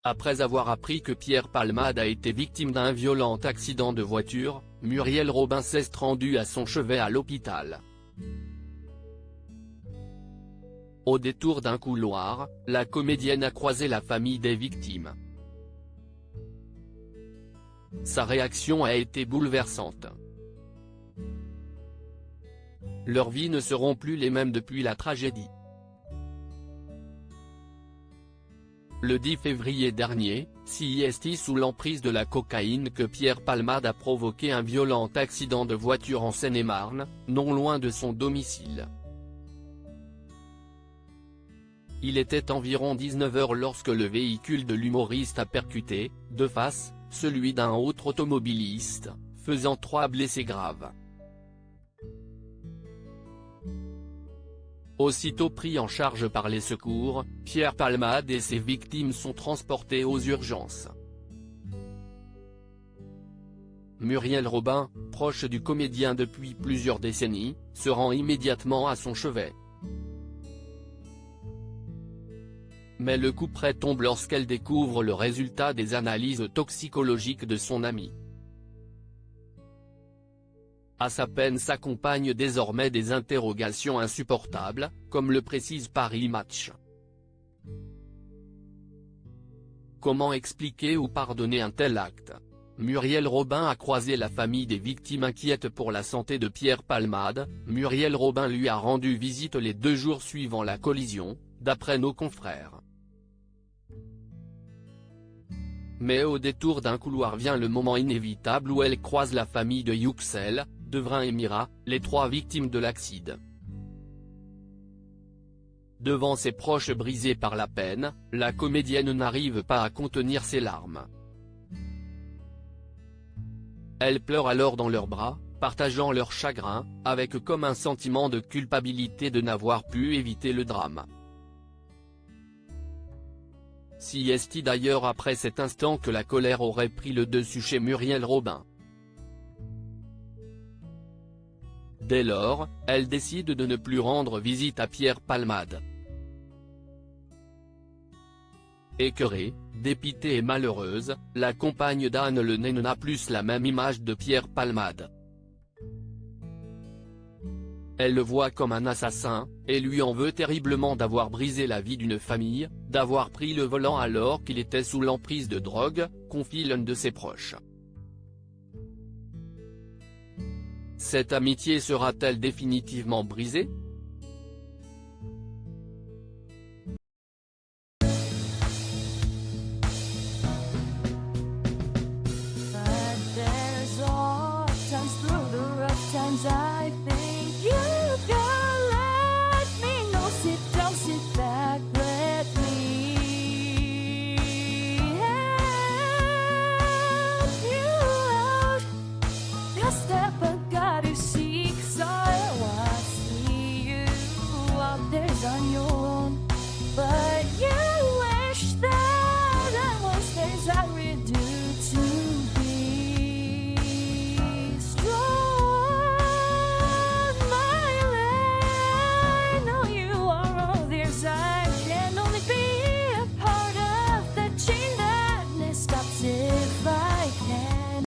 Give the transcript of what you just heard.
Après avoir appris que Pierre Palmade a été victime d'un violent accident de voiture, Muriel Robin s'est rendue à son chevet à l'hôpital. Au détour d'un couloir, la comédienne a croisé la famille des victimes. Sa réaction a été bouleversante. Leurs vies ne seront plus les mêmes depuis la tragédie. Le 10 février dernier, c'est sous l'emprise de la cocaïne que Pierre Palmade a provoqué un violent accident de voiture en Seine-et-Marne, non loin de son domicile. Il était environ 19 h lorsque le véhicule de l'humoriste a percuté, de face, celui d'un autre automobiliste, faisant 3 blessés graves. Aussitôt pris en charge par les secours, Pierre Palmade et ses victimes sont transportés aux urgences. Muriel Robin, proche du comédien depuis plusieurs décennies, se rend immédiatement à son chevet. Mais le couperet tombe lorsqu'elle découvre le résultat des analyses toxicologiques de son ami. À sa peine s'accompagnent désormais des interrogations insupportables, comme le précise Paris Match. Comment expliquer ou pardonner un tel acte? Muriel Robin a croisé la famille des victimes inquiètes pour la santé de Pierre Palmade. Muriel Robin lui a rendu visite les 2 jours suivant la collision, d'après nos confrères. Mais au détour d'un couloir vient le moment inévitable où elle croise la famille de Yuxel, Devrin et Mira, les 3 victimes de l'accident. Devant ses proches brisés par la peine, la comédienne n'arrive pas à contenir ses larmes. Elle pleure alors dans leurs bras, partageant leur chagrin, avec comme un sentiment de culpabilité de n'avoir pu éviter le drame. C'est d'ailleurs après cet instant que la colère aurait pris le dessus chez Muriel Robin. Dès lors, elle décide de ne plus rendre visite à Pierre Palmade. Écœurée, dépitée et malheureuse, la compagne d'Anne Lenay n'a plus la même image de Pierre Palmade. Elle le voit comme un assassin, et lui en veut terriblement d'avoir brisé la vie d'une famille, d'avoir pris le volant alors qu'il était sous l'emprise de drogue, confie l'un de ses proches. Cette amitié sera-t-elle définitivement brisée? But there's all times through the rough times I think